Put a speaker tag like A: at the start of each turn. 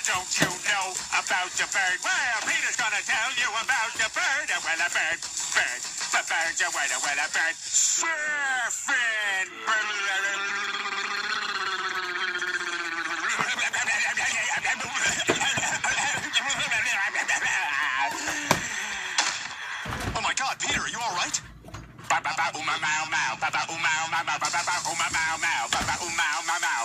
A: Don't you know about the bird? Well, Peter's gonna tell you about the bird. Well, a bird, a bird, surfing.
B: Oh my God, Peter, are you all right?
A: Ba ba ba, ooh, ma, mow, mow. Ba ba, ooh, mow, mow, mow. Ba ba ba, ooh, ma, mow, mow. Ba ba, ooh, mow, mow, mow.